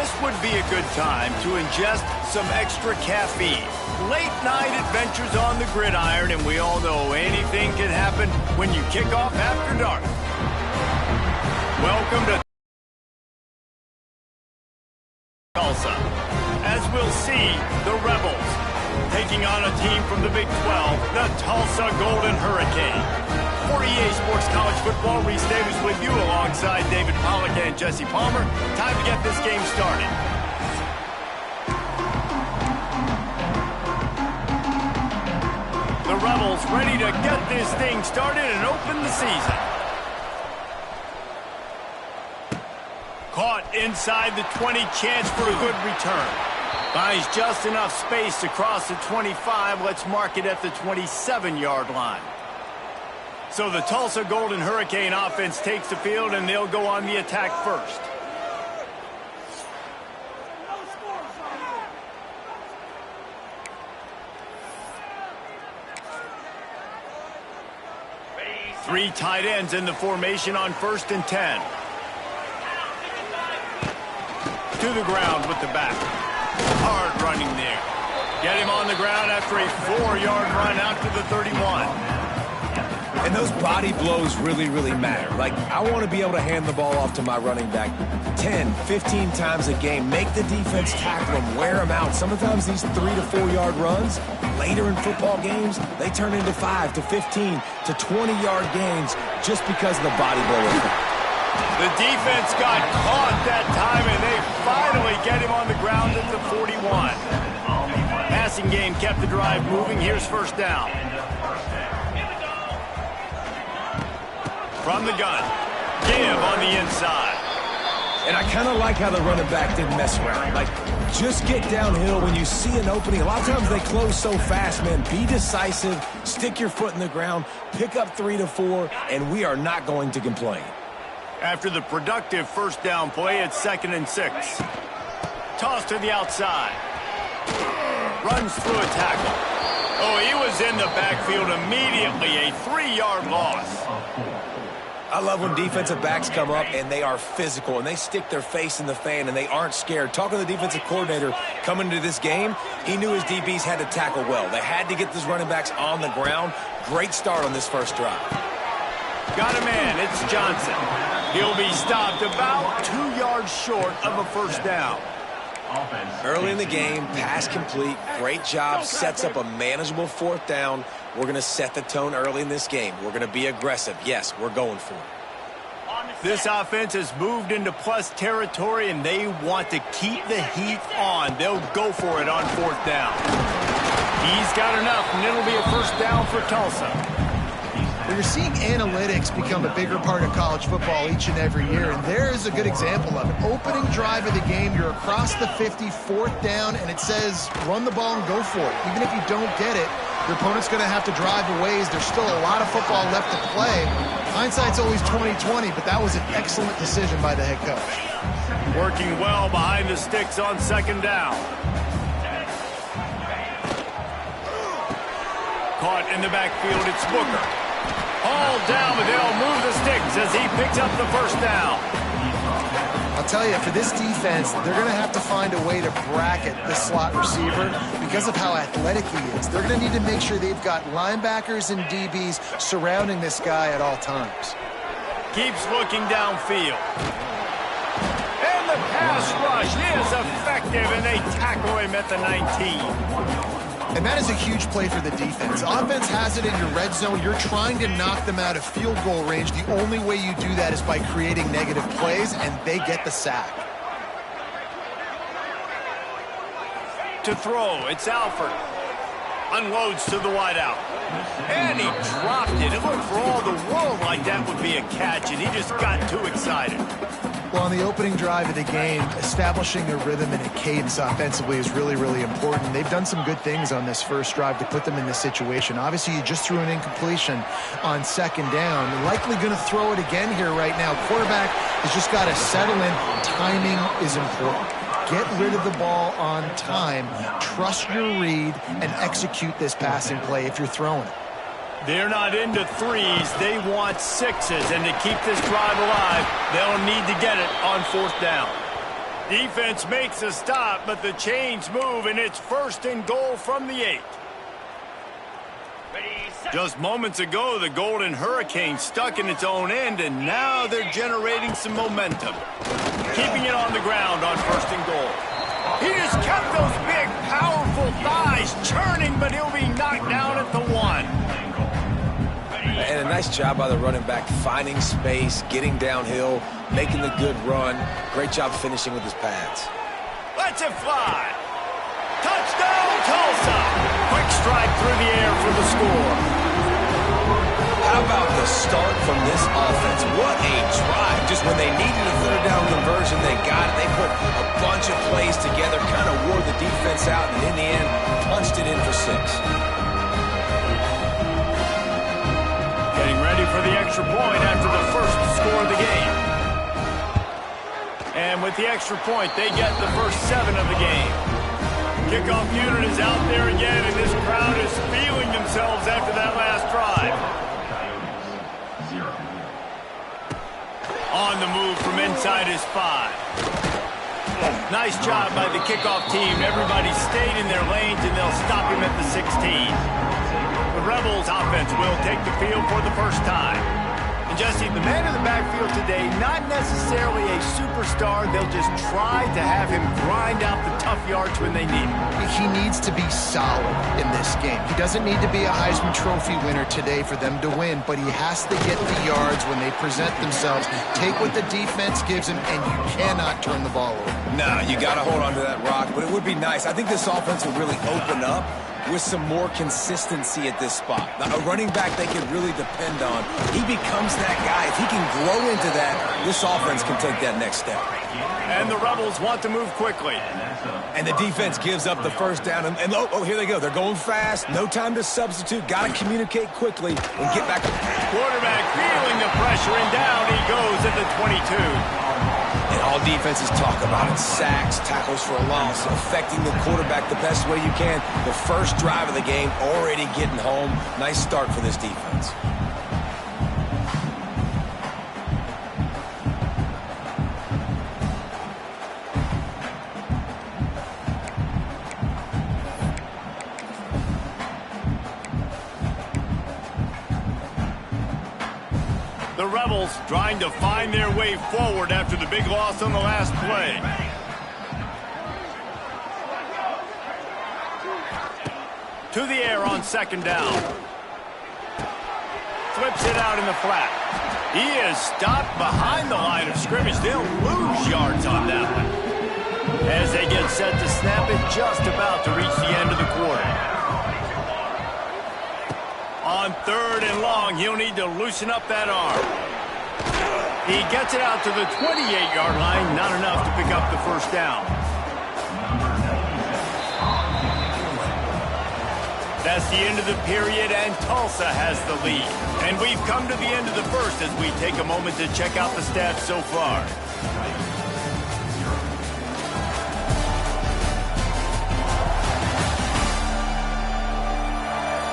this would be a good time to ingest some extra caffeine. Late night adventures on the gridiron, and we all know anything can happen when you kick off after dark. Welcome to Tulsa. As we'll see, the Rebels taking on a team from the Big 12, the Tulsa Golden Hurricane. For EA Sports College Football, Reese Davis with you alongside David Pollack and Jesse Palmer. Time to get this game started. The Rebels ready to get this thing started and open the season. Caught inside the 20, chance for a good return. Finds just enough space to cross the 25. Let's mark it at the 27-yard line. So the Tulsa Golden Hurricane offense takes the field, and they'll go on the attack first. Three tight ends in the formation on 1st and 10. To the ground with the back. Hard running there. Get him on the ground after a 4-yard run out to the 31. And those body blows really, really matter. Like, I want to be able to hand the ball off to my running back 10, 15 times a game. Make the defense tackle them, wear them out. Sometimes these 3 to 4 yard runs, later in football games, they turn into 5 to 15 to 20-yard gains just because of the body blow effect. The defense got caught that time, and they finally get him on the ground at the 41. Passing game kept the drive moving. Here's 1st down. From the gun, give on the inside. And I kind of like how the running back didn't mess around. Like, just get downhill when you see an opening. A lot of times they close so fast, man. Be decisive, stick your foot in the ground, pick up 3 to 4, and we are not going to complain. After the productive 1st down play, it's 2nd and 6. Toss to the outside. Runs through a tackle. Oh, he was in the backfield immediately. A 3-yard loss. I love when defensive backs come up and they are physical and they stick their face in the fan and they aren't scared. Talking to the defensive coordinator coming into this game, he knew his DBs had to tackle well. They had to get those running backs on the ground. Great start on this first drive. Got a man. It's Johnson. He'll be stopped about 2 yards short of a 1st down. Early in the game, pass complete. Great job. Sets up a manageable 4th down. We're going to set the tone early in this game. We're going to be aggressive. Yes, we're going for it. This offense has moved into plus territory, and they want to keep the heat on. They'll go for it on 4th down. He's got enough, and it'll be a 1st down for Tulsa. Well, you're seeing analytics become a bigger part of college football each and every year, and there is a good example of it. Opening drive of the game, you're across the 50, 4th down, and it says run the ball and go for it. Even if you don't get it, your opponent's going to have to drive a ways. There's still a lot of football left to play. Hindsight's always 20/20, but that was an excellent decision by the head coach. Working well behind the sticks on 2nd down. Caught in the backfield, it's Booker. Hauled down, but they'll move the sticks as he picks up the 1st down. I'll tell you, for this defense, they're going to have to find a way to bracket this slot receiver because of how athletic he is. They're going to need to make sure they've got linebackers and DBs surrounding this guy at all times. Keeps looking downfield. And the pass rush is effective, and they tackle him at the 19. And that is a huge play for the defense. Offense has it in your red zone. You're trying to knock them out of field goal range. The only way you do that is by creating negative plays, and they get the sack. To throw, it's Alford. Unloads to the wideout. And he dropped it. It looked for all the world like that would be a catch, and he just got too excited. Well, on the opening drive of the game, establishing a rhythm and a cadence offensively is really, really important. They've done some good things on this first drive to put them in this situation. Obviously, you just threw an incompletion on 2nd down. You're likely going to throw it again here right now. Quarterback has just got to settle in. Timing is important. Get rid of the ball on time. Trust your read and execute this passing play if you're throwing it. They're not into threes. They want 6s. And to keep this drive alive, they'll need to get it on 4th down. Defense makes a stop, but the chains move, and it's 1st and goal from the 8. Just moments ago, the Golden Hurricane stuck in its own end, and now they're generating some momentum. Keeping it on the ground on 1st and goal. He just kept those big, powerful thighs churning, but he'll be knocked down at the 1. And a nice job by the running back, finding space, getting downhill, making the good run. Great job finishing with his pads. Let's it fly. Touchdown, Tulsa. Quick strike through the air for the score. How about the start from this offense? What a drive. Just when they needed a 3rd down conversion, they got it. They put a bunch of plays together, kind of wore the defense out, and in the end, punched it in for 6. Getting ready for the extra point after the first score of the game. And with the extra point, they get the first 7 of the game. Kickoff unit is out there again, and this crowd is feeling themselves after that last drive. On the move from inside his 5. Nice job by the kickoff team. Everybody stayed in their lanes, and they'll stop him at the 16. The Rebels offense will take the field for the first time. And Jesse, the man in the backfield today, not necessarily a superstar. They'll just try to have him grind out the tough yards when they need him. He needs to be solid in this game. He doesn't need to be a Heisman Trophy winner today for them to win, but he has to get the yards when they present themselves. Take what the defense gives him, and you cannot turn the ball over. No, you got to hold on to that rock, but it would be nice. I think this offense will really open up with some more consistency at this spot. Now, a running back they can really depend on. He becomes that guy. If he can grow into that, this offense can take that next step. And the Rebels want to move quickly. And the defense gives up the 1st down. And here they go. They're going fast. No time to substitute. Got to communicate quickly and get back. Quarterback feeling the pressure, and down he goes at the 22. And all defenses talk about it. Sacks, tackles for a loss, affecting the quarterback the best way you can. The first drive of the game, already getting home. Nice start for this defense. The Rebels trying to find their way forward after the big loss on the last play. To the air on 2nd down. Flips it out in the flat. He is stopped behind the line of scrimmage. They'll lose yards on that one. As they get set to snap it, just about to reach the end of the quarter. On 3rd and long, he'll need to loosen up that arm. He gets it out to the 28-yard line, not enough to pick up the 1st down. That's the end of the period, and Tulsa has the lead. And we've come to the end of the 1st as we take a moment to check out the stats so far.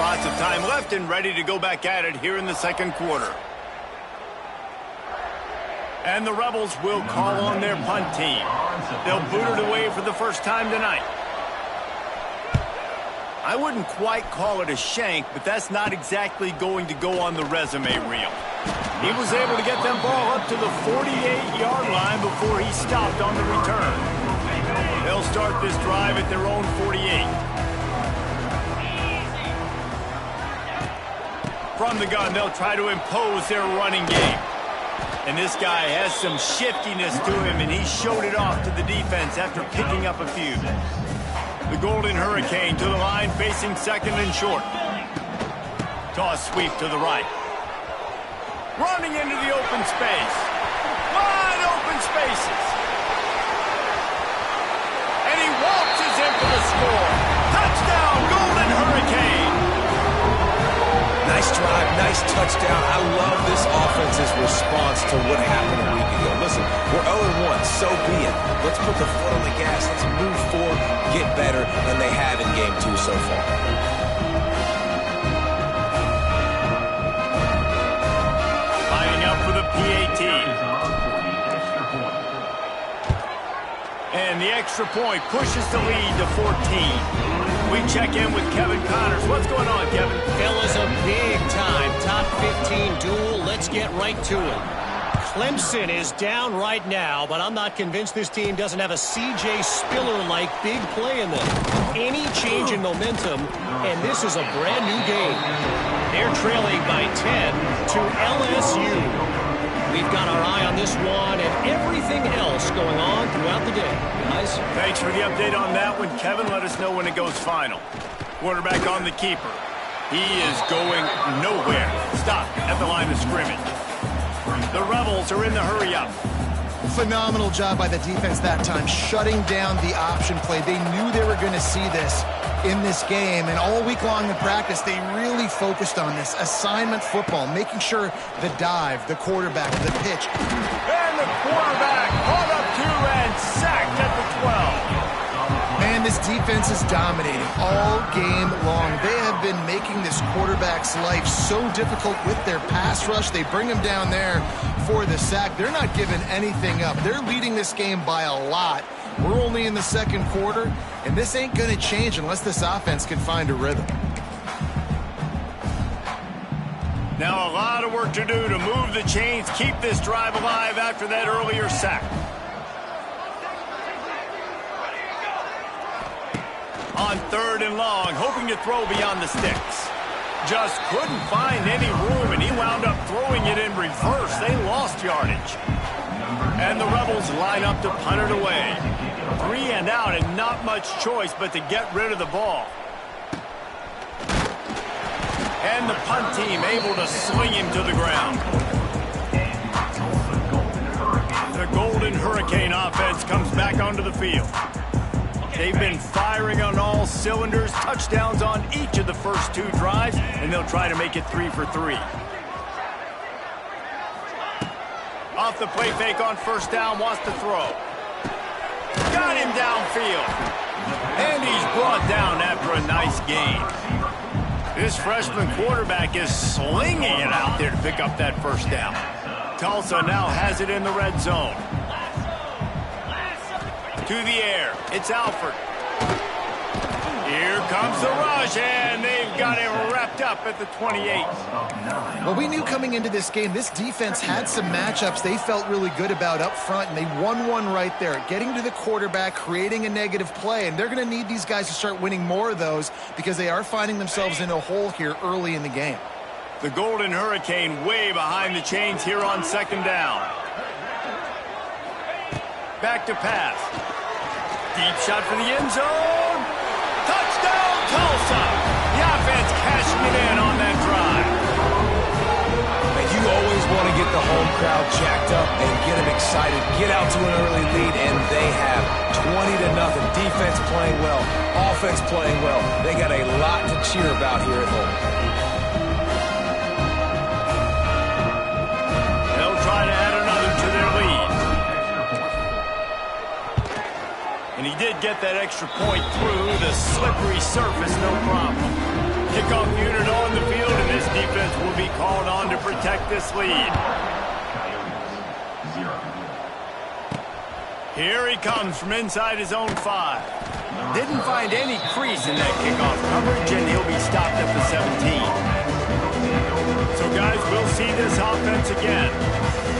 Lots of time left and ready to go back at it here in the 2nd quarter. And the Rebels will call on their punt team. They'll boot it away for the first time tonight. I wouldn't quite call it a shank, but that's not exactly going to go on the resume reel. He was able to get them ball up to the 48-yard line before he stopped on the return. They'll start this drive at their own 48. From the gun, they'll try to impose their running game. And this guy has some shiftiness to him, and he showed it off to the defense after picking up a few. The Golden Hurricane to the line, facing 2nd and short. Toss sweep to the right. Running into the open space. Wide open spaces. And he waltzes in for the score. Touchdown, Golden Hurricane. Nice drive, nice touchdown. I love this offense's response to what happened a week ago. Listen, we're 0-1, so be it. Let's put the foot on the gas. Let's move forward, get better than they have in Game 2 so far. Lining up for the PAT. extra point pushes the lead to 14. We check in with Kevin Connors. What's going on, Kevin? Fellas, a big-time top 15 duel. Let's get right to it. Clemson is down right now, but I'm not convinced this team doesn't have a C.J. Spiller-like big play in them. Any change in momentum, and this is a brand-new game. They're trailing by 10 to LSU. We've got our eye on this one and everything else going on throughout the day, guys. Thanks for the update on that one, Kevin. Let us know when it goes final. Quarterback on the keeper. He is going nowhere. Stop at the line of scrimmage. The Rebels are in the hurry-up. Phenomenal job by the defense that time, shutting down the option play. They knew they were going to see this in this game, and all week long in practice, they really focused on this assignment football, making sure the dive, the quarterback, the pitch. And the quarterback caught up to and sacked at the 12. Man, this defense is dominating all game long. They have been making this quarterback's life so difficult with their pass rush. They bring him down there for the sack. They're not giving anything up. They're leading this game by a lot. We're only in the second quarter, and this ain't going to change unless this offense can find a rhythm. Now a lot of work to do to move the chains, keep this drive alive after that earlier sack. On 3rd and long, hoping to throw beyond the sticks. Just couldn't find any room, and he wound up throwing it in reverse. They lost yardage. And the Rebels line up to punt it away. 3 and out, and not much choice but to get rid of the ball. And the punt team able to swing him to the ground. The Golden Hurricane offense comes back onto the field. They've been firing on all cylinders, touchdowns on each of the first 2 drives, and they'll try to make it 3 for 3. Off the play fake on 1st down, wants to throw. Got him downfield. And he's brought down after a nice gain. This freshman quarterback is slinging it out there to pick up that 1st down. Tulsa now has it in the red zone. To the air, it's Alford. Here comes the rush, and they've got him wrapped up at the 28. Well, we knew coming into this game, this defense had some matchups they felt really good about up front, and they won one right there, getting to the quarterback, creating a negative play, and they're going to need these guys to start winning more of those because they are finding themselves in a hole here early in the game. The Golden Hurricane way behind the chains here on 2nd down. Back to pass. Deep shot for the end zone. Touchdown, Tulsa! The offense cashing it in on that drive. And you always want to get the home crowd jacked up and get them excited. Get out to an early lead, and they have 20-0. Defense playing well, offense playing well. They got a lot to cheer about here at home. They'll try to add another to their lead. And he did get that extra point through the slippery surface, no problem. Kickoff unit on the field, and this defense will be called on to protect this lead. Here he comes from inside his own 5. Didn't find any crease in that kickoff coverage, and he'll be stopped at the 17. So, guys, we'll see this offense again.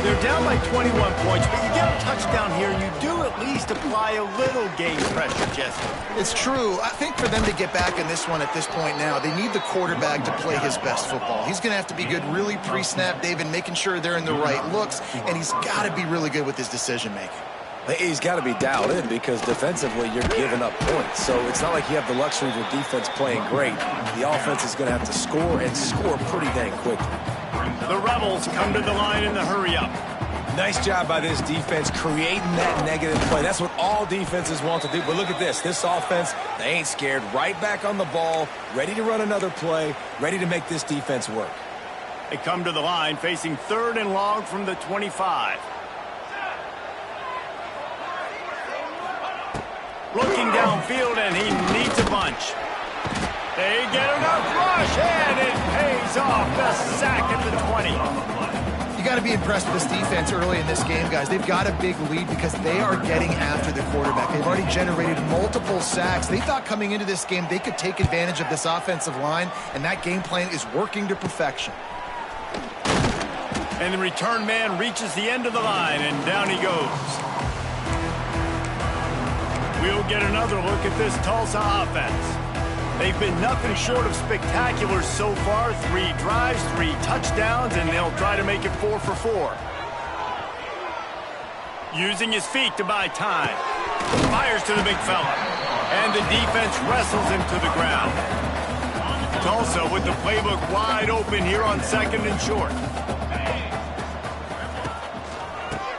They're down by 21 points, but you get a touchdown here, you do at least apply a little game pressure, Jesse. It's true. I think for them to get back in this one at this point now, they need the quarterback to play his best football. He's going to have to be good really pre-snap, David, making sure they're in the right looks, and he's got to be really good with his decision-making. He's got to be dialed in because defensively you're giving up points. So it's not like you have the luxury of your defense playing great. The offense is going to have to score and score pretty dang quickly. The Rebels come to the line in the hurry-up. Nice job by this defense creating that negative play. That's what all defenses want to do. But look at this. This offense, they ain't scared. Right back on the ball, ready to run another play, ready to make this defense work. They come to the line facing 3rd and long from the 25. Looking downfield, and he needs a bunch. They get enough rush, and it pays off. The sack at the 20. You got to be impressed with this defense early in this game, guys. They've got a big lead because they are getting after the quarterback. They've already generated multiple sacks. They thought coming into this game they could take advantage of this offensive line, and that game plan is working to perfection. And the return man reaches the end of the line, and down he goes. We'll get another look at this Tulsa offense. They've been nothing short of spectacular so far. 3 drives, 3 touchdowns, and they'll try to make it 4 for 4. Using his feet to buy time. Fires to the big fella. And the defense wrestles him to the ground. Tulsa with the playbook wide open here on 2nd and short.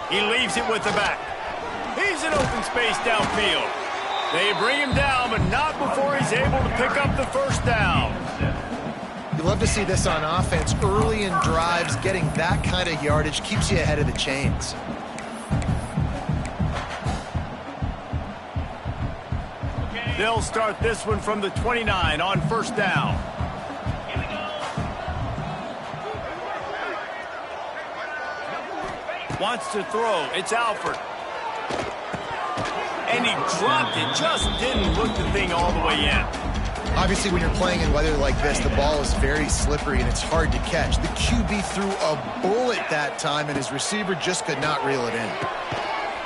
He leaves it with the back. He's in open space downfield. They bring him down, but not before he's able to pick up the first down. You love to see this on offense. Early in drives, getting that kind of yardage keeps you ahead of the chains. They'll start this one from the 29 on 1st down. Wants to throw. It's Alford. And he dropped it. Just didn't look the thing all the way in. Obviously, when you're playing in weather like this, the ball is very slippery and it's hard to catch. The QB threw a bullet that time, and his receiver just could not reel it in.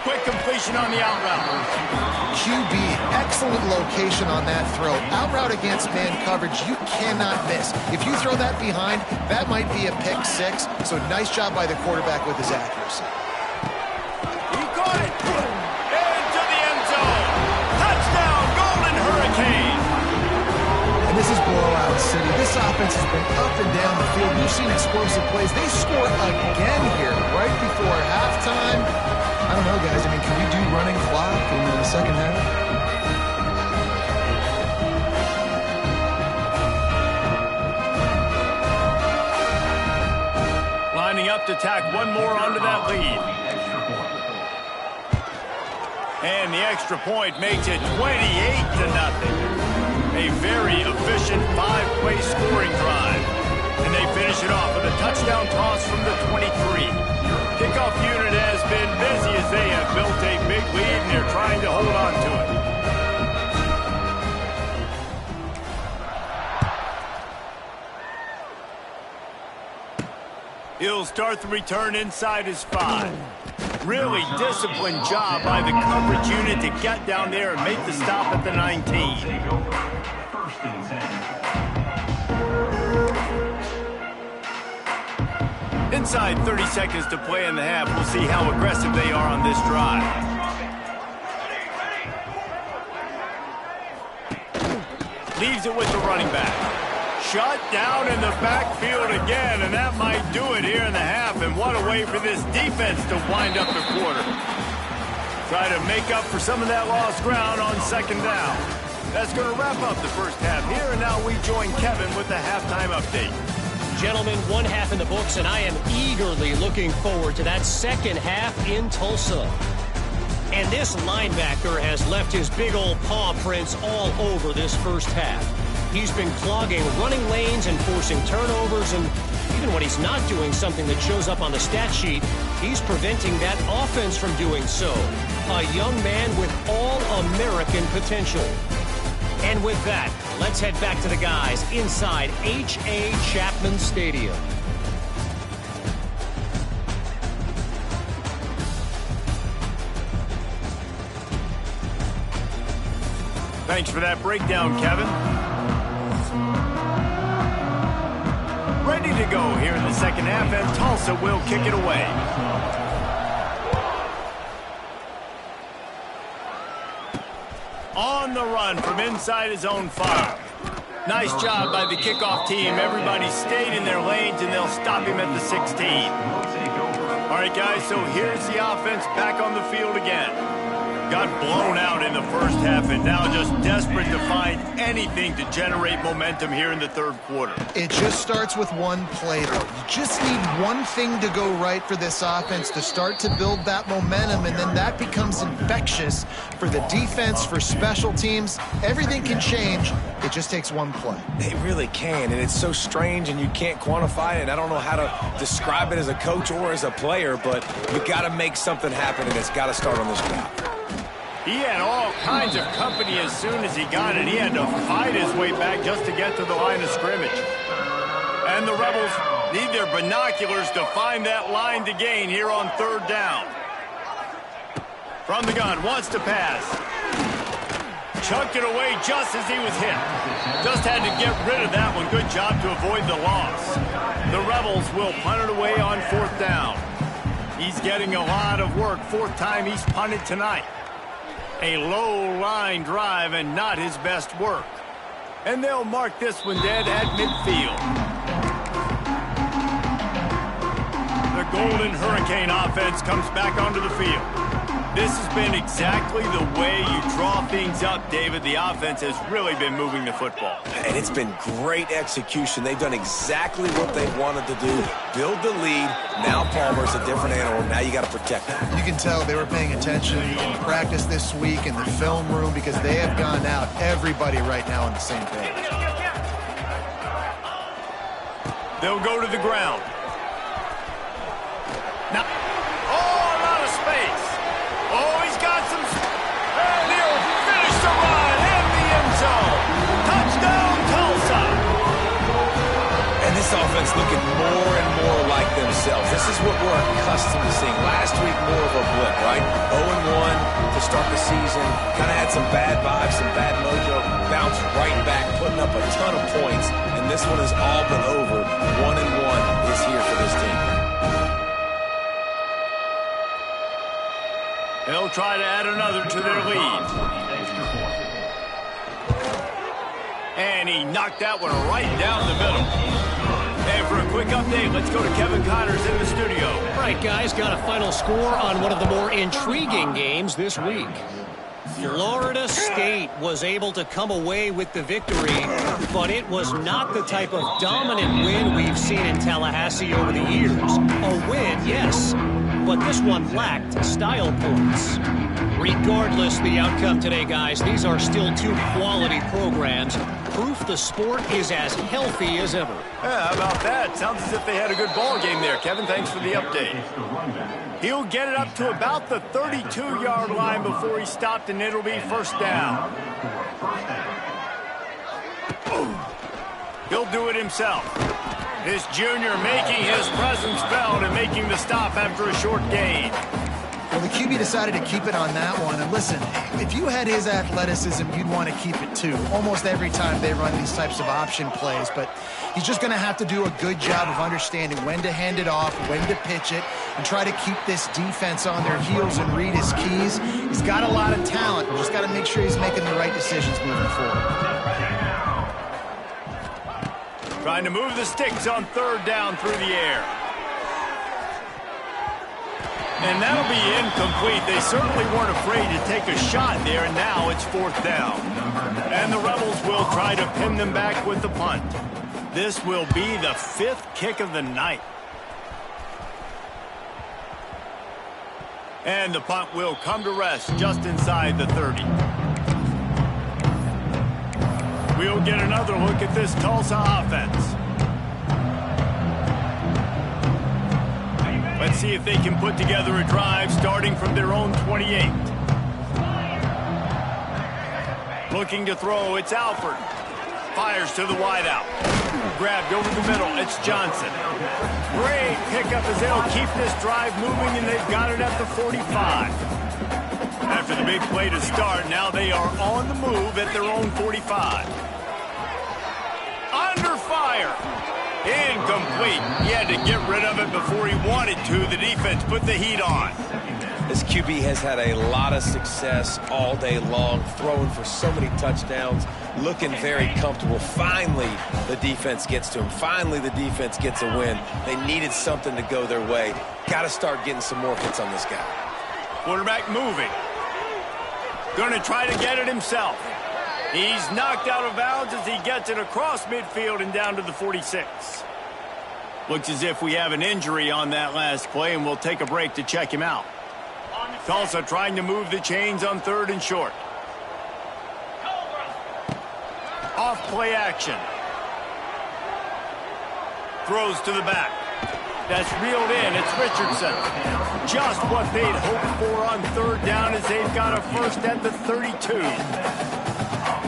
Quick completion on the out route. QB, excellent location on that throw. Out route against man coverage, you cannot miss. If you throw that behind, that might be a pick 6. So nice job by the quarterback with his accuracy. He caught it. Into the end zone. Touchdown, Golden Hurricane. And this is blowout city. This offense has been up and down the field. We've seen explosive plays. They score again here right before halftime. I don't know, guys. I mean, can we do running clock in the second half? Lining up to tack one more onto that lead. And the extra point makes it 28-0. A very efficient 5-play scoring drive. And they finish it off with a touchdown toss from the 23. Kickoff unit has been busy as they have built a big lead, and they're trying to hold on to it. He'll start the return inside his 5. Really disciplined job by the coverage unit to get down there and make the stop at the 19. Inside 30 seconds to play in the half. We'll see how aggressive they are on this drive. Leaves it with the running back. Shut down in the backfield again, and that might do it here in the half. And what a way for this defense to wind up the quarter. Try to make up for some of that lost ground on 2nd down. That's going to wrap up the first half here, and now we join Kevin with the halftime update. Gentlemen, 1 half in the books, and I am eagerly looking forward to that second half in Tulsa. And this linebacker has left his big old paw prints all over this first half. He's been clogging running lanes and forcing turnovers, and even when he's not doing something that shows up on the stat sheet, he's preventing that offense from doing so. A young man with all-American potential. And with that, let's head back to the guys inside H.A. Chapman Stadium. Thanks for that breakdown, Kevin. Ready to go here in the second half, and Tulsa will kick it away. On the run from inside his own 5. Nice job by the kickoff team. Everybody stayed in their lanes, and they'll stop him at the 16. All right, guys, so here's the offense back on the field again. got blown out in the first half and now just desperate to find anything to generate momentum here in the third quarter. It just starts with one play, though. You just need one thing to go right for this offense to start to build that momentum, and then that becomes infectious for the defense, for special teams. Everything can change. It just takes one play. It really can, and it's so strange, and you can't quantify it. And I don't know how to describe it as a coach or as a player, but you got to make something happen, and it's got to start on this job. He had all kinds of company as soon as he got it. He had to fight his way back just to get to the line of scrimmage. And the Rebels need their binoculars to find that line to gain here on third down. From the gun, wants to pass. Chucked it away just as he was hit. Just had to get rid of that one. Good job to avoid the loss. The Rebels will punt it away on fourth down. He's getting a lot of work. Fourth time he's punted tonight. A low line drive and not his best work. And they'll mark this one dead at midfield. The Golden Hurricane offense comes back onto the field. This has been exactly the way you draw things up, David. The offense has really been moving the football. And it's been great execution. They've done exactly what they wanted to do. Build the lead. Now Palmer's a different animal. Now you got to protect him. You can tell they were paying attention in practice this week in the film room because they have gone out, everybody right now on the same page. They'll go to the ground. Now, a lot of space. Oh, he's got some, and he'll finish the run in the end zone. Touchdown, Tulsa. And this offense looking more and more like themselves. This is what we're accustomed to seeing. Last week, more of a blip, right? 0-1 to start the season. Kind of had some bad vibes, some bad mojo. Bounced right back, putting up a ton of points. And this one is all but over. 1-1 is here for this team. They'll try to add another to their lead. And he knocked that one right down the middle. And for a quick update, let's go to Kevin Connors in the studio. All right, guys, got a final score on one of the more intriguing games this week. Florida State was able to come away with the victory, but it was not the type of dominant win we've seen in Tallahassee over the years. A win, yes, but this one lacked style points. Regardless the outcome today, guys, these are still two quality programs. Proof the sport is as healthy as ever. Yeah, how about that? Sounds as if they had a good ball game there. Kevin, thanks for the update. He'll get it up to about the 32-yard line before he stopped, and it'll be first down. He'll do it himself. This junior making his presence felt and making the stop after a short gain. Well, the QB decided to keep it on that one. And listen, if you had his athleticism, you'd want to keep it too. Almost every time they run these types of option plays. But he's just going to have to do a good job of understanding when to hand it off, when to pitch it, and try to keep this defense on their heels and read his keys. He's got a lot of talent. Just got to make sure he's making the right decisions moving forward. Trying to move the sticks on third down through the air. And that'll be incomplete. They certainly weren't afraid to take a shot there, and now it's fourth down. And the Rebels will try to pin them back with the punt. This will be the fifth kick of the night. And the punt will come to rest just inside the 30. We'll get another look at this Tulsa offense. Let's see if they can put together a drive starting from their own 28. Looking to throw, it's Alford. Fires to the wideout. Grabbed over the middle, it's Johnson. Great pickup as they'll keep this drive moving, and they've got it at the 45. After the big play to start, now they are on the move at their own 45. Under fire. Incomplete. He had to get rid of it before he wanted to. The defense put the heat on. This QB has had a lot of success all day long, throwing for so many touchdowns, looking very comfortable. Finally, the defense gets to him. Finally, the defense gets a win. They needed something to go their way. Got to start getting some more hits on this guy. Quarterback moving. Going to try to get it himself. He's knocked out of bounds as he gets it across midfield and down to the 46. Looks as if we have an injury on that last play, and we'll take a break to check him out. Tulsa trying to move the chains on 3rd and short. Off play action. Throws to the back. That's reeled in. It's Richardson. Just what they'd hoped for on 3rd down as they've got a first at the 32.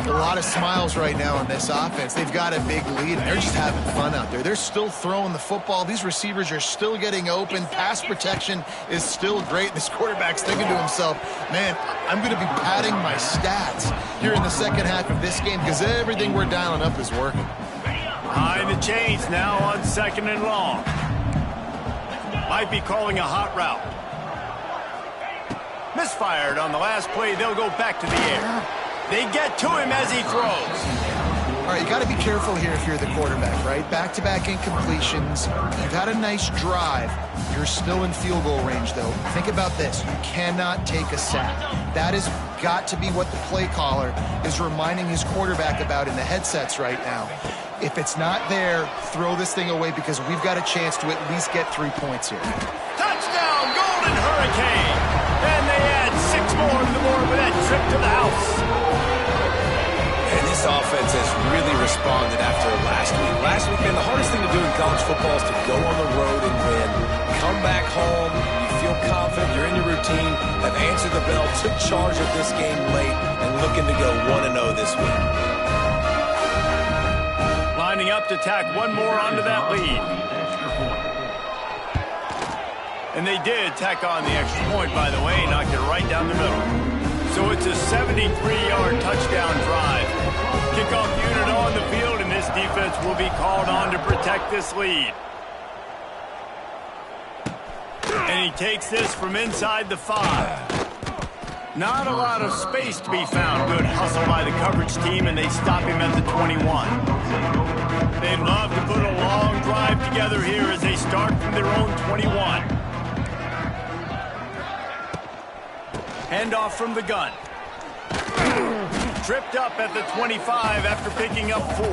A lot of smiles right now on this offense. They've got a big lead, and they're just having fun out there. They're still throwing the football. These receivers are still getting open. Pass protection is still great. This quarterback's thinking to himself, man, I'm going to be padding my stats here in the second half of this game because everything we're dialing up is working. Behind the chains now on 2nd and long. Might be calling a hot route. Misfired on the last play. They'll go back to the air. They get to him as he throws. All right, you got to be careful here if you're the quarterback, right? Back-to-back incompletions. You've had a nice drive. You're still in field goal range, though. Think about this. You cannot take a sack. That has got to be what the play caller is reminding his quarterback about in the headsets right now. If it's not there, throw this thing away because we've got a chance to at least get 3 points here. Touchdown, Golden Hurricane! And they add 6 more to the board with that trip to the house. And this offense has really responded after last week. Last week, man, the hardest thing to do in college football is to go on the road and win. Come back home, you feel confident, you're in your routine, have answered the bell, took charge of this game late, and looking to go 1-0 this week. Lining up to tack one more onto that lead. And they did tack on the extra point, by the way, knocked it right down the middle. So it's a 73-yard touchdown drive. Kickoff unit on the field, and this defense will be called on to protect this lead. And he takes this from inside the 5. Not a lot of space to be found. Good hustle by the coverage team, and they stop him at the 21. They'd love to put a long drive together here as they start from their own 21. Handoff from the gun. Tripped up at the 25 after picking up 4.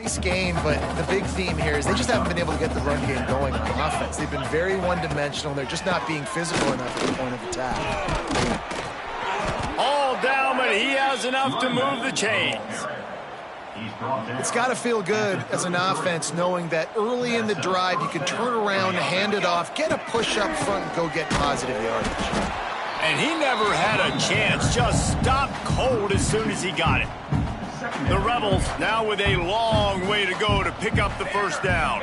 Nice game, but the big theme here is they just haven't been able to get the run game going on offense. They've been very one-dimensional. They're just not being physical enough at the point of attack. All down, but he has enough to move the chains. It's got to feel good as an offense knowing that early in the drive you can turn around, hand it off, get a push up front, and go get positive yardage. And he never had a chance, just stopped cold as soon as he got it. The Rebels now with a long way to go to pick up the first down.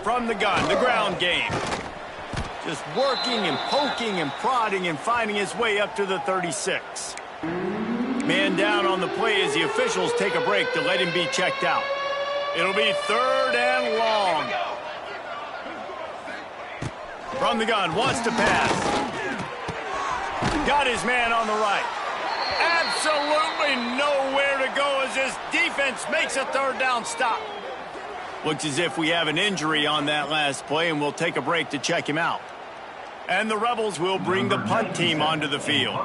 From the gun, the ground game. Just working and poking and prodding and finding his way up to the 36. Man down on the play as the officials take a break to let him be checked out. It'll be 3rd and long. From the gun, wants to pass. Got his man on the right. Absolutely nowhere to go as this defense makes a 3rd down stop. Looks as if we have an injury on that last play, and we'll take a break to check him out. And the Rebels will bring the punt team onto the field.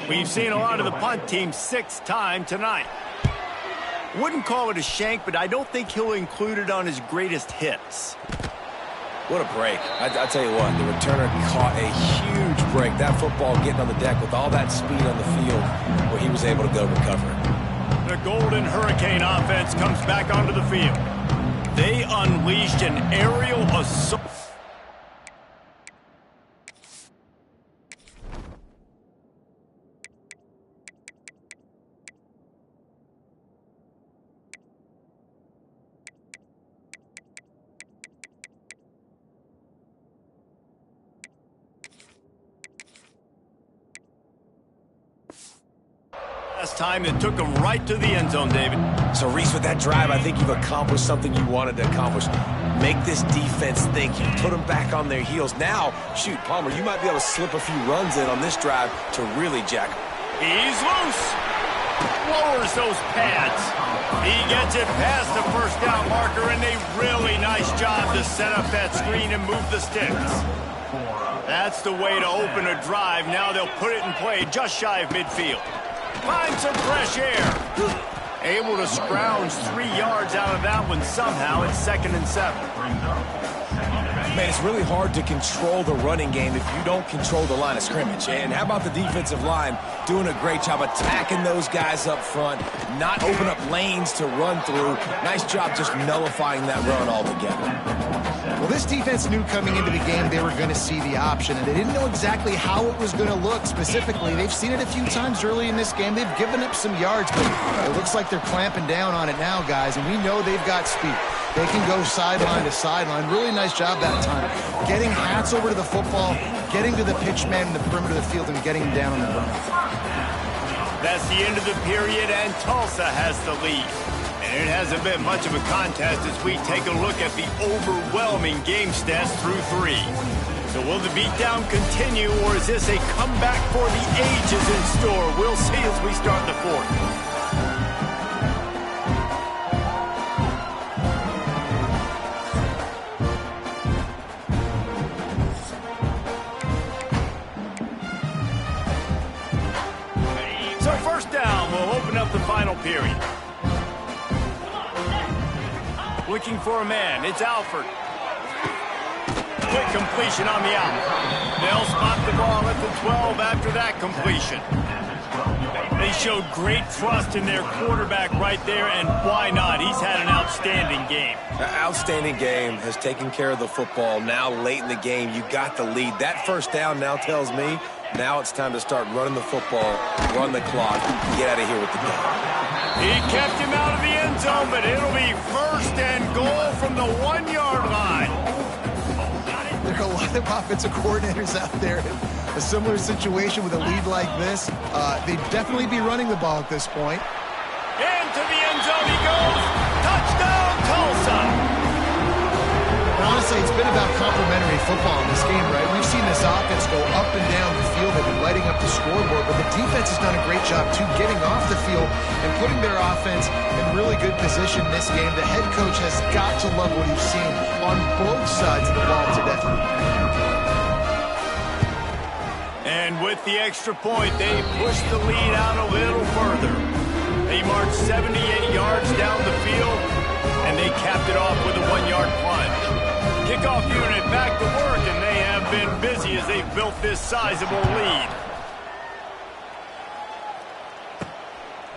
We've seen a lot of the punt team 6 times tonight. Wouldn't call it a shank, but I don't think he'll include it on his greatest hits. What a break. I tell you what, the returner caught a huge break. That football getting on the deck with all that speed on the field where he was able to go recover it. The Golden Hurricane offense comes back onto the field. They unleashed an aerial assault. last time that took them right to the end zone, David. So, Reese, with that drive, I think you've accomplished something you wanted to accomplish. Make this defense think. You put them back on their heels. Now, shoot, Palmer, you might be able to slip a few runs in on this drive to really jack them. He's loose. Lowers those pads. He gets it past the first down marker, and a really nice job to set up that screen and move the sticks. That's the way to open a drive. Now they'll put it in play just shy of midfield. Find some fresh air. Able to scrounge 3 yards out of that one somehow. It's 2nd and 7. Man, it's really hard to control the running game if you don't control the line of scrimmage. And how about the defensive line doing a great job attacking those guys up front, not open up lanes to run through. Nice job just nullifying that run altogether. Well, this defense knew coming into the game they were going to see the option, and they didn't know exactly how it was going to look specifically. They've seen it a few times early in this game. They've given up some yards, but it looks like they're clamping down on it now, guys, and we know they've got speed. They can go sideline to sideline. Really nice job that time. Getting hats over to the football, getting to the pitch man in the perimeter of the field, and getting him down on the run. That's the end of the period, and Tulsa has the lead. And it hasn't been much of a contest as we take a look at the overwhelming game stats through 3. So will the beatdown continue, or is this a comeback for the ages in store? We'll see as we start the 4th. So first down, we'll open up the final period. Looking for a man, it's Alford. Quick completion on the out. They'll spot the ball at the 12 after that completion. They showed great trust in their quarterback right there, and why not? He's had an outstanding game. Outstanding game, has taken care of the football. Now late in the game, you got the lead. That first down now tells me now it's time to start running the football, run the clock, get out of here with the ball. He kept him out of the end zone, but it'll be 1st and goal from the 1-yard line. There are a lot of offensive coordinators out there in a similar situation with a lead like this. They'd definitely be running the ball at this point. Into the end zone he goes. Touchdown, Tulsa. And honestly, it's been about complementary football in this game, right? We've seen this offense go up and down the field. They've been lighting up the scoreboard, but the defense has done a great job, too, getting off the field and putting their offense in really good position in this game. The head coach has got to love what he's seen on both sides of the ball today. And with the extra point, they push the lead out a little further. They marched 78 yards down the field, and they capped it off with a 1-yard plunge. Kickoff unit back to work, and they have been busy as they've built this sizable lead.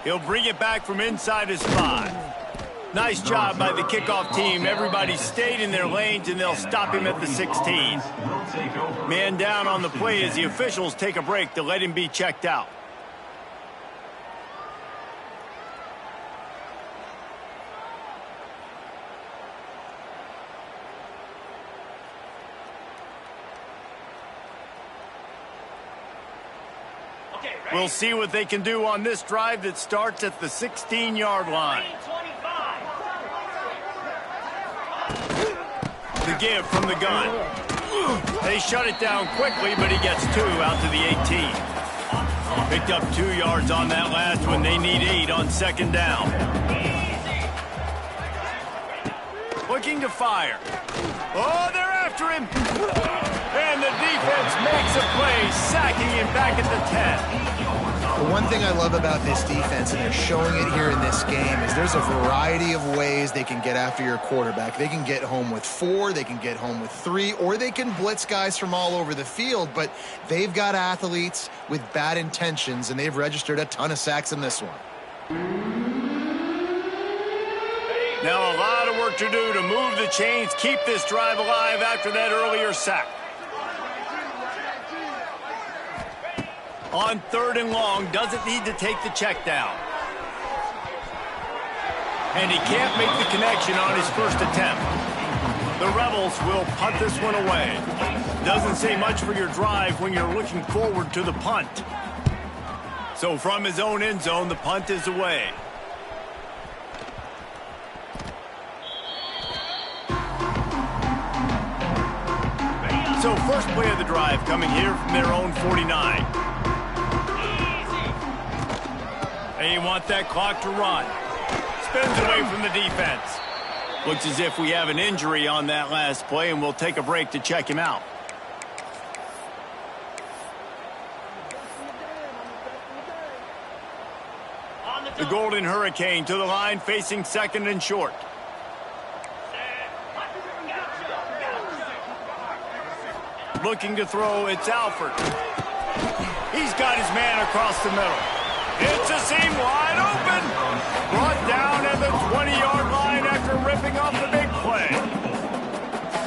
He'll bring it back from inside his 5. Nice job by the kickoff team. Everybody stayed in their lanes, and they'll stop him at the 16. Man down on the play as the officials take a break to let him be checked out. We'll see what they can do on this drive that starts at the 16-yard line. The give from the gun. They shut it down quickly, but he gets 2 out to the 18. Picked up 2 yards on that last one. They need 8 on 2nd down. Looking to fire. Oh, they're after him. And the defense makes a play, sacking him back at the 10. The one thing I love about this defense, and they're showing it here in this game, is there's a variety of ways they can get after your quarterback. They can get home with 4, they can get home with 3, or they can blitz guys from all over the field, but they've got athletes with bad intentions, and they've registered a ton of sacks in this one. Now a lot of work to do to move the chains, keep this drive alive after that earlier sack. On 3rd and long, doesn't need to take the check down. And he can't make the connection on his first attempt. The Rebels will punt this one away. Doesn't say much for your drive when you're looking forward to the punt. So from his own end zone, the punt is away. So first play of the drive coming here from their own 49. They want that clock to run. Spins away from the defense. Looks as if we have an injury on that last play, and we'll take a break to check him out. The Golden Hurricane to the line, facing second and short. Looking to throw, it's Alford. He's got his man across the middle. It's a seam wide open. Brought down at the 20-yard line after ripping off the big play.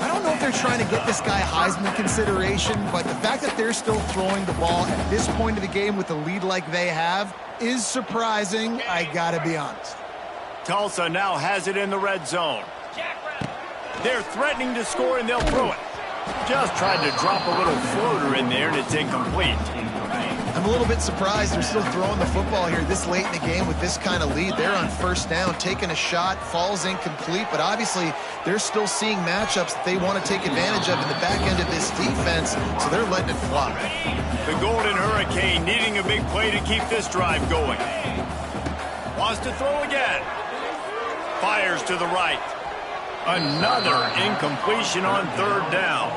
I don't know if they're trying to get this guy Heisman consideration, but the fact that they're still throwing the ball at this point of the game with a lead like they have is surprising, I gotta be honest. Tulsa now has it in the red zone. They're threatening to score, and they'll throw it. Just tried to drop a little floater in there, and it's incomplete. I'm a little bit surprised they're still throwing the football here this late in the game with this kind of lead. They're on first down, taking a shot, falls incomplete, but obviously they're still seeing matchups that they want to take advantage of in the back end of this defense, so they're letting it fly. The Golden Hurricane needing a big play to keep this drive going. Wants to throw again. Fires to the right. Another incompletion on third down.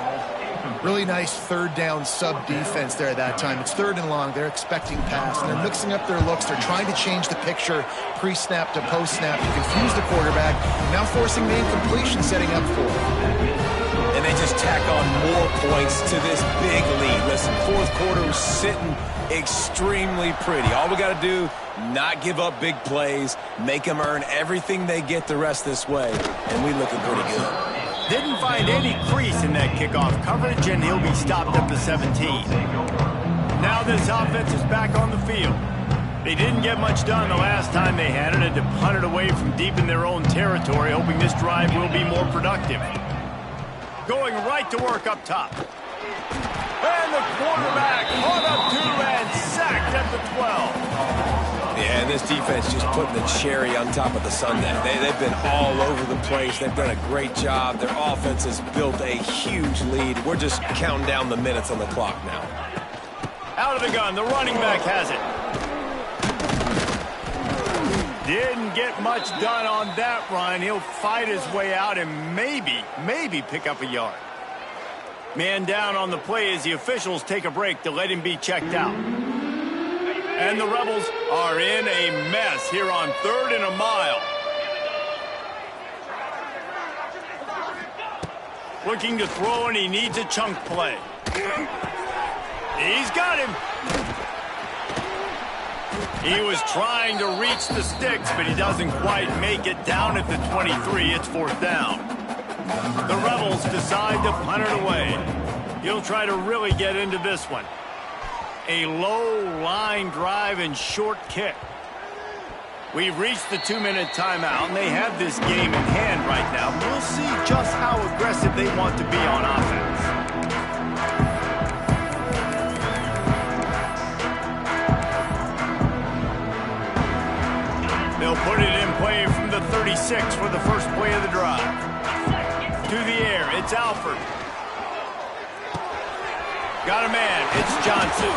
Really nice third down sub defense there at that time. It's third and long. They're expecting pass, and they're mixing up their looks. They're trying to change the picture pre-snap to post-snap to confuse the quarterback, now forcing the incompletion, setting up for it. And they just tack on more points to this big lead. Listen, fourth quarter was sitting extremely pretty. All we got to do, not give up big plays, make them earn everything they get the rest this way, and we looking pretty good. Didn't find any crease in that kickoff coverage, and he'll be stopped up to 17. Now this offense is back on the field. They didn't get much done the last time they had it, and to punt it away from deep in their own territory, hoping this drive will be more productive. Going right to work up top. And the quarterback caught up to and sacked at the 12. Yeah, and this defense just putting the cherry on top of the sundae. They've been all over the place. They've done a great job. Their offense has built a huge lead. We're just counting down the minutes on the clock now. Out of the gun, the running back has it. Didn't get much done on that run. He'll fight his way out and maybe pick up a yard. Man down on the play as the officials take a break to let him be checked out. And the Rebels are in a mess here on 3rd and a mile. Looking to throw, and he needs a chunk play. He's got him. He was trying to reach the sticks, but he doesn't quite make it. Down at the 23. It's 4th down. The Rebels decide to punt it away. He'll try to really get into this one. A low line drive and short kick. We've reached the 2-minute timeout, and they have this game in hand right now. We'll see just how aggressive they want to be on offense. They'll put it in play from the 36 for the first play of the drive. To the air, it's Alford. Got a man, it's Johnson.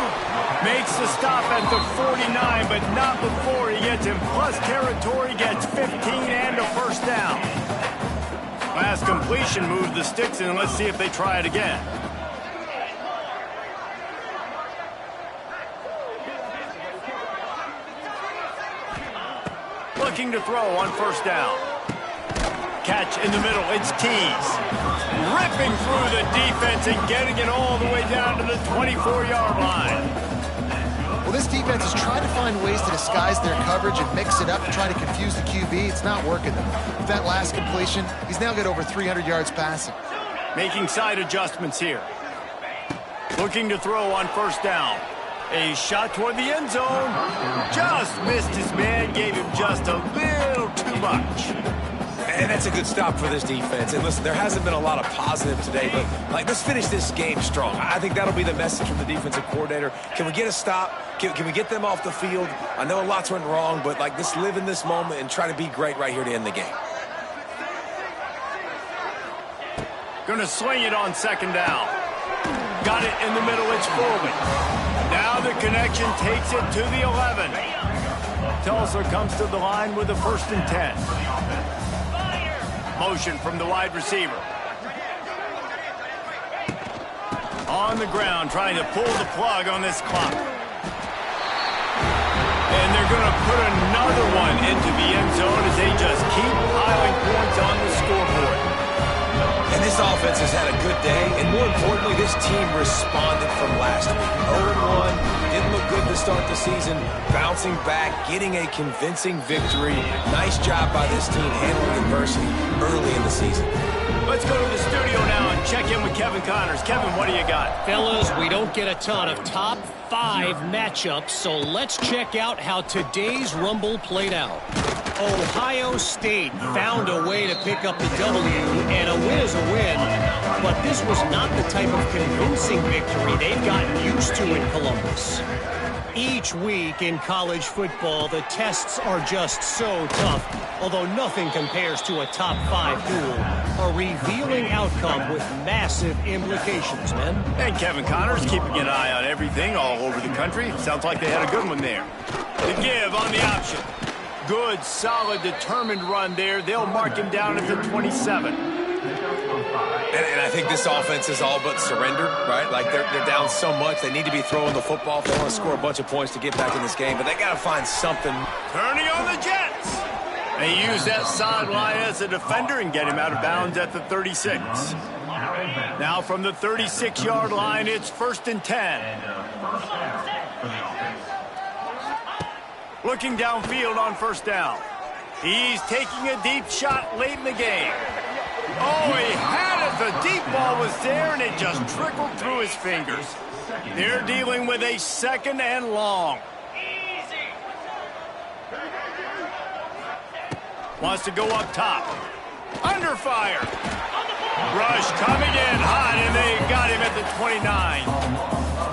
Makes the stop at the 49, but not before he gets in plus territory, gets 15 and a first down. Last completion moved the sticks, and let's see if they try it again. Looking to throw on first down. Catch in the middle, it's Tees. Ripping through the defense and getting it all the way down to the 24-yard line. Well, this defense is trying to find ways to disguise their coverage and mix it up and try to confuse the QB. It's not working them. With that last completion, he's now got over 300 yards passing. Making side adjustments here. Looking to throw on first down. A shot toward the end zone. Just missed his man, gave him just a little too much. And that's a good stop for this defense. And listen, there hasn't been a lot of positive today, but let's finish this game strong. I think that'll be the message from the defensive coordinator. Can we get a stop? Can we get them off the field? I know lots went wrong, but just live in this moment and try to be great right here to end the game. Going to swing it on second down. Got it in the middle. It's Foley. Now the connection takes it to the 11. Tulsa comes to the line with a 1st and 10. Motion from the wide receiver. On the ground, trying to pull the plug on this clock. And they're going to put another one into the end zone as they just keep piling points on the scoreboard. And this offense has had a good day, and more importantly, this team responded from last week. 0-1, didn't look good to start the season, bouncing back, getting a convincing victory. Nice job by this team handling adversity early in the season. Let's go to the studio now and check in with Kevin Connors. Kevin, what do you got? Fellas, we don't get a ton of top 5 matchups, so let's check out how today's Rumble played out. Ohio State found a way to pick up the W, and a win is a win, but this was not the type of convincing victory they've gotten used to in Columbus. Each week in college football, the tests are just so tough, although nothing compares to a top 5 duel, a revealing outcome with massive implications, man. And Kevin Connors keeping an eye on everything all over the country. Sounds like they had a good one there. The give on the option. Good, solid, determined run there. They'll mark him down at the 27. And I think this offense is all but surrendered, right? They're down so much. They need to be throwing the football if they want to score a bunch of points to get back in this game. But they got to find something. Turning on the Jets. They use that sideline as a defender and get him out of bounds at the 36. Now from the 36-yard line, it's 1st and 10. Looking downfield on 1st down. He's taking a deep shot late in the game. Oh, he had it. The deep ball was there, and it just trickled through his fingers. They're dealing with a 2nd and long. Wants to go up top. Under fire. Rush coming in hot, and they got him at the 29.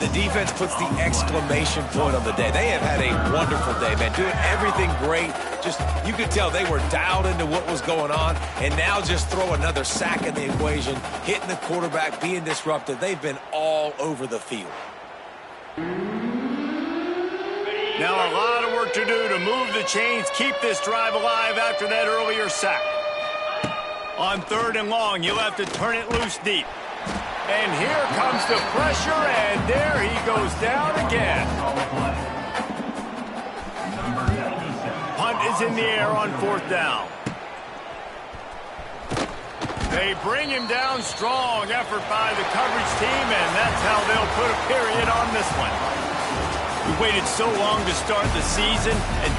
The defense puts the exclamation point on the day. They have had a wonderful day, man. Doing everything great. Just, you could tell they were dialed into what was going on. And now just throw another sack in the equation, hitting the quarterback, being disruptive. They've been all over the field. Now a lot of work to do to move the chains, keep this drive alive after that earlier sack. On 3rd and long, you'll have to turn it loose deep. And here comes the pressure, and there he goes down again. Punt is in the air on 4th down. They bring him down strong. Effort by the coverage team, and that's how they'll put a period on this one. We waited so long to start the season, and